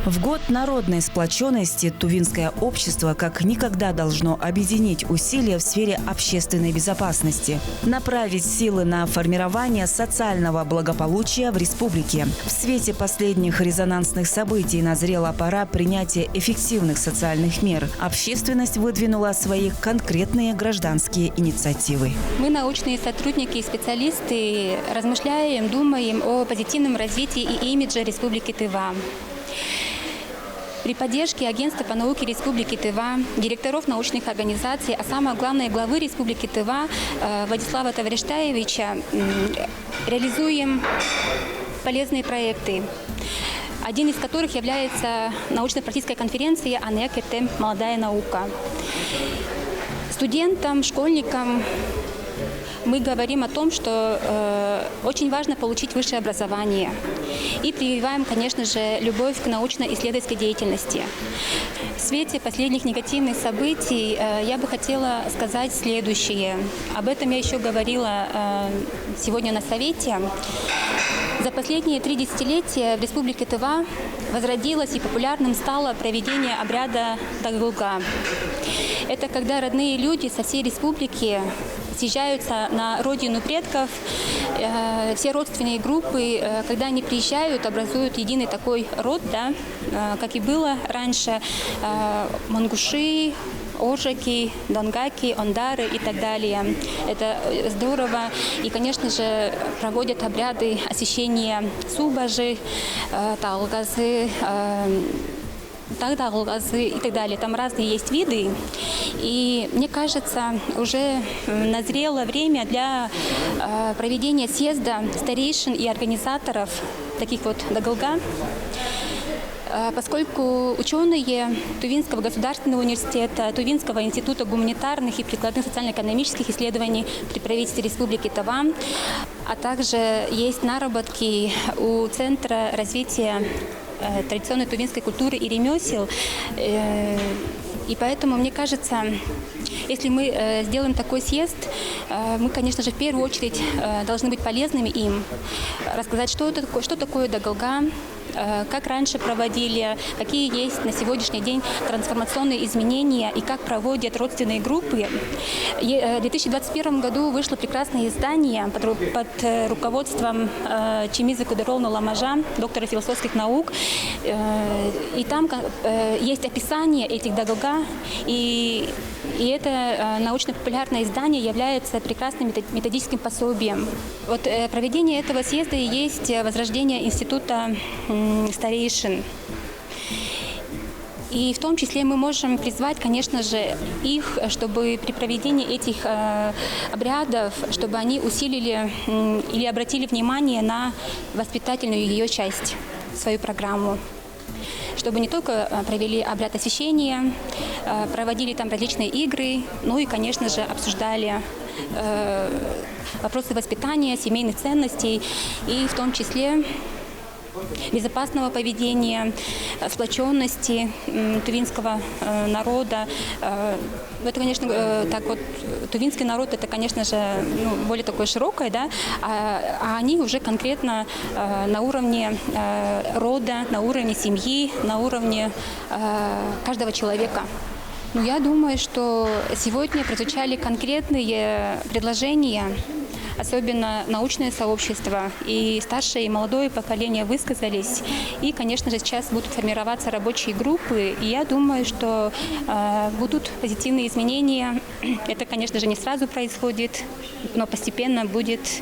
В год народной сплоченности тувинское общество как никогда должно объединить усилия в сфере общественной безопасности, направить силы на формирование социального благополучия в республике. В свете последних резонансных событий назрела пора принятия эффективных социальных мер. Общественность выдвинула свои конкретные гражданские инициативы. Мы, научные сотрудники и специалисты, размышляем, думаем о позитивном развитии и имидже Республики Тыва. При поддержке Агентства по науке Республики Тыва, директоров научных организаций, а самое главное главы Республики Тыва Владислава Тавриштаевича реализуем полезные проекты, один из которых является научно-практическая конференция «АНЭК-ЭТЭ. Молодая наука». Студентам, школьникам мы говорим о том, что очень важно получить высшее образование. И прививаем, конечно же, любовь к научно-исследовательской деятельности. В свете последних негативных событий я бы хотела сказать следующее. Об этом я еще говорила сегодня на совете. За последние 3 десятилетия в Республике Тыва возродилось и популярным стало проведение обряда Дагылга. Это когда родные люди со всей республики съезжаются на родину предков, все родственные группы, когда они приезжают, образуют единый такой род, да, как и было раньше, мангуши, ожаки, донгаки, ондары и так далее. Это здорово. И, конечно же, проводят обряды освящения субажи, талгазы, и так далее. Там разные есть виды. И мне кажется, уже назрело время для проведения съезда старейшин и организаторов таких вот Дагылга, поскольку ученые Тувинского государственного университета, Тувинского института гуманитарных и прикладных социально-экономических исследований при правительстве Республики Тыва, а также есть наработки у Центра развития традиционной тувинской культуры и ремесел. И поэтому, мне кажется, если мы сделаем такой съезд, мы, конечно же, в первую очередь должны быть полезными им, рассказать, что такое Дагылга, как раньше проводили, какие есть на сегодняшний день трансформационные изменения и как проводят родственные группы. В 2021 году вышло прекрасное издание под руководством Чимизы Кудеровны Ламажа, доктора философских наук. И там есть описание этих Дагылга, и это научно-популярное издание является прекрасным методическим пособием. Вот проведение этого съезда и есть возрождение института старейшин. И в том числе мы можем призвать, конечно же, их, чтобы при проведении этих обрядов, чтобы они усилили или обратили внимание на воспитательную ее часть, свою программу. Чтобы не только провели обряд освящения, проводили там различные игры, но и, конечно же, обсуждали вопросы воспитания, семейных ценностей и в том числе безопасного поведения, сплоченности тувинского народа. Это, конечно, так вот, тувинский народ, это, конечно же, более такое широкое, да, а они уже конкретно на уровне рода, на уровне семьи, на уровне каждого человека. Но я думаю, что сегодня прозвучали конкретные предложения. Особенно научное сообщество и старшее и молодое поколение высказались. И, конечно же, сейчас будут формироваться рабочие группы. И я думаю, что будут позитивные изменения. Это, конечно же, не сразу происходит, но постепенно будет.